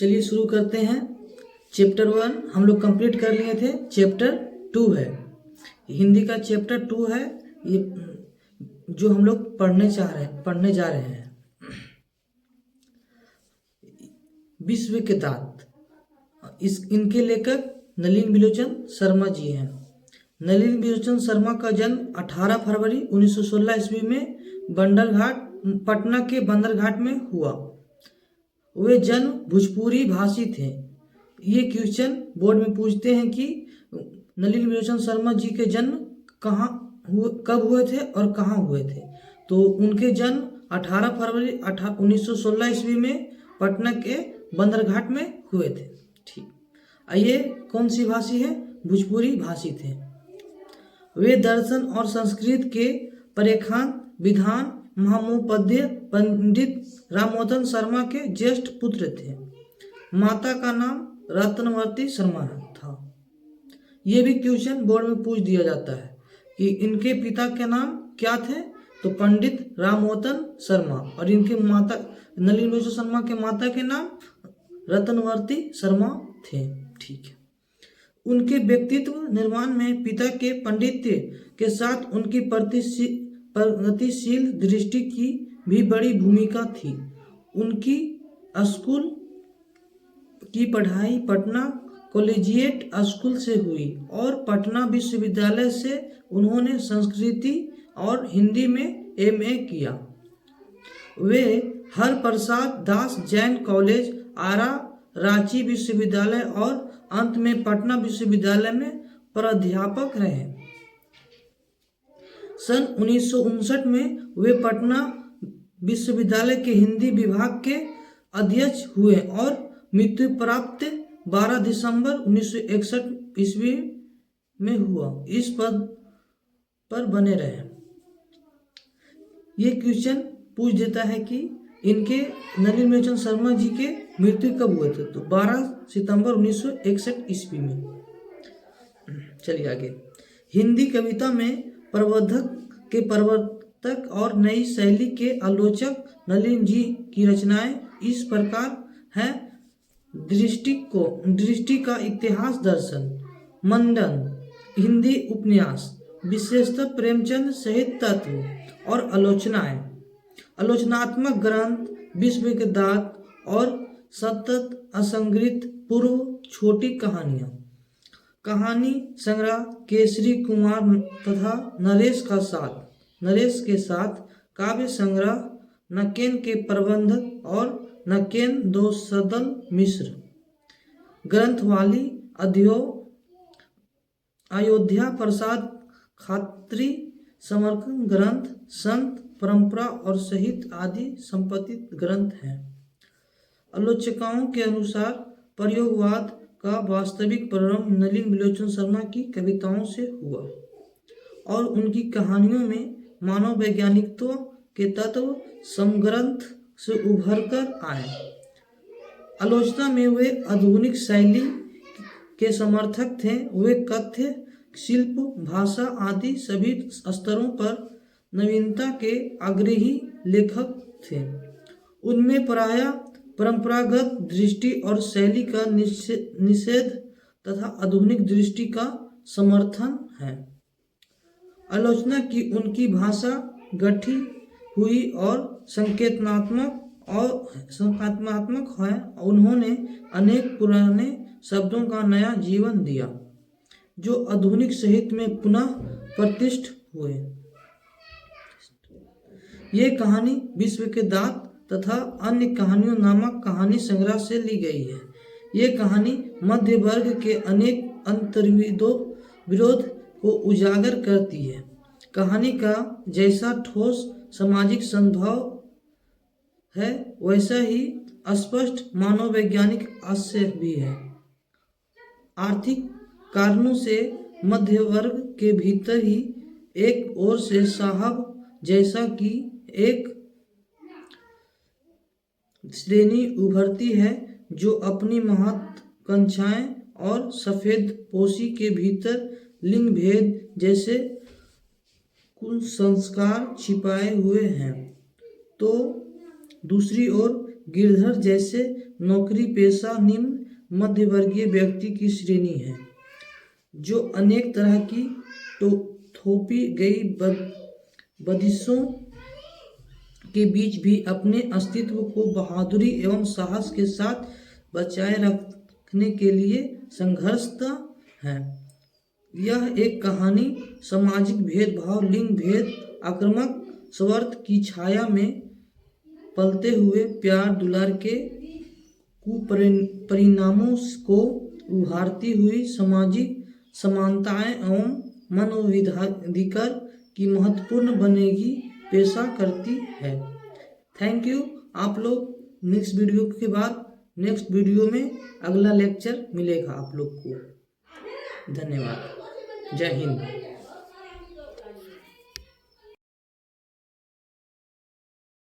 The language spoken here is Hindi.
चलिए शुरू करते हैं। चैप्टर 1 हम लोग कंप्लीट कर लिए थे। चैप्टर 2 है, हिंदी का चैप्टर 2 है ये, जो हम लोग पढ़ने जा रहे हैं। विश्व के दांत, इनके लेखक नलिन बिलोचन शर्मा जी हैं। नलिन बिलोचन शर्मा का जन्म 18 फरवरी 1916 ईस्वी में पटना के बंदरघाट में हुआ। वे जन्म भोजपुरी भाषी थे। ये क्वेश्चन बोर्ड में पूछते हैं कि नलिन बिलोचन शर्मा जी के जन्म कब हुए थे और कहाँ हुए थे। तो उनके जन्म 18 फरवरी 1916 ईस्वी में पटना के बंदरघाट में हुए थे। ठीक, ये कौन सी भाषी है? भोजपुरी भाषी थे। वे दर्शन और संस्कृत के परेखांत विद्वान महामहोपाध्याय पंडित राममोहन शर्मा के ज्येष्ठ पुत्र थे। माता का नाम रत्नवती शर्मा था। ये भी क्वेश्चन बोर्ड में पूछ दिया जाता है कि इनके पिता के नाम क्या थे। तो पंडित राममोहन शर्मा, और इनके माता नलिन बिलोचन शर्मा के माता के नाम रत्नवती शर्मा थे। ठीक है। उनके व्यक्तित्व निर्माण में पिता के पांडित्य के साथ उनकी प्रगतिशील दृष्टि की भी बड़ी भूमिका थी। उनकी स्कूल की पढ़ाई पटना कॉलेजिएट स्कूल से हुई और पटना विश्वविद्यालय से उन्होंने संस्कृति और हिंदी में एमए किया। वे हरप्रसाद दास जैन कॉलेज, आरा, रांची विश्वविद्यालय और अंत में पटना विश्वविद्यालय में प्राध्यापक रहे। सन 1959 में वे पटना विश्वविद्यालय के हिंदी विभाग के अध्यक्ष हुए और मृत्यु प्राप्त 12 दिसंबर 1961 ईस्वी में हुआ। इस पद पर बने रहे। ये क्वेश्चन पूछ देता है कि इनके नलिन बिलोचन शर्मा जी के मृत्यु कब हुए थे। तो 12 सितंबर 1961 ईस्वी में। चलिए आगे। हिंदी कविता में प्रवर्तक और नई शैली के आलोचक नलिन जी की रचनाएं इस प्रकार हैं। दृष्टि का इतिहास दर्शन, मंडन, हिंदी उपन्यास, विशेषतः प्रेमचंद सहित तत्व और आलोचनाएं, आलोचनात्मक ग्रंथ, विश्व के दांत और सतत असंगृत पूर्व छोटी कहानियां, कहानी संग्रह केसरी कुमार तथा नरेश के साथ काव्य संग्रह, नकेन के प्रबंधक और नकेन दो सदल मिश्र, ग्रंथवाली अयोध्या प्रसाद खात्री, समरकंद ग्रंथ, संत परंपरा और साहित्य आदि संपादित ग्रंथ हैं। आलोचकों के अनुसार प्रयोगवाद का वास्तविक प्रारंभ नलिन बिलोचन शर्मा की कविताओं से हुआ और उनकी कहानियों में मानव वैज्ञानिकत्व के तत्व समग्रंथ से उभर कर आए। आलोचना में वे आधुनिक शैली के समर्थक थे। वे कथ्य, शिल्प, भाषा आदि सभी स्तरों पर नवीनता के आग्रही लेखक थे। उनमें प्रायः परंपरागत दृष्टि और शैली का निषेध तथा आधुनिक दृष्टि का समर्थन है। आलोचना की उनकी भाषा गठी हुई और संकेतात्मक है। उन्होंने अनेक पुराने शब्दों का नया जीवन दिया जो आधुनिक साहित्य में पुनः प्रतिष्ठित हुए। ये कहानी विश्व के दांत तथा अन्य कहानियों नामक कहानी संग्रह से ली गई है। ये कहानी मध्य वर्ग के अनेक अंतर्विरोध को उजागर करती है। कहानी का जैसा ठोस सामाजिक संदर्भ है वैसा ही स्पष्ट मनोवैज्ञानिक आशय भी है। आर्थिक कारणों से मध्य वर्ग के भीतर ही एक ओर से साहब जैसा कि एक श्रेणी उभरती है जो अपनी महत्वाकांक्षाएं और सफेद पोशी के भीतर लिंग भेद जैसे कुसंस्कार छिपाए हुए हैं, तो दूसरी ओर गिरधर जैसे नौकरी पेशा निम्न मध्यवर्गीय व्यक्ति की श्रेणी है, जो अनेक तरह की थोपी गई बंदिशों के बीच भी अपने अस्तित्व को बहादुरी एवं साहस के साथ बचाए रखने के लिए संघर्षरत है। यह एक कहानी सामाजिक भेदभाव, लिंग भेद, आक्रामक स्वार्थ की छाया में पलते हुए प्यार दुलार के कुपरिणामों को उभारती हुई सामाजिक समानताएं एवं मानवाधिकार की महत्वपूर्ण बनेगी पेशा करती है। Thank you. आप लोग नेक्स्ट वीडियो के बाद नेक्स्ट वीडियो में अगला लेक्चर मिलेगा आप लोग को। धन्यवाद। जय हिंद।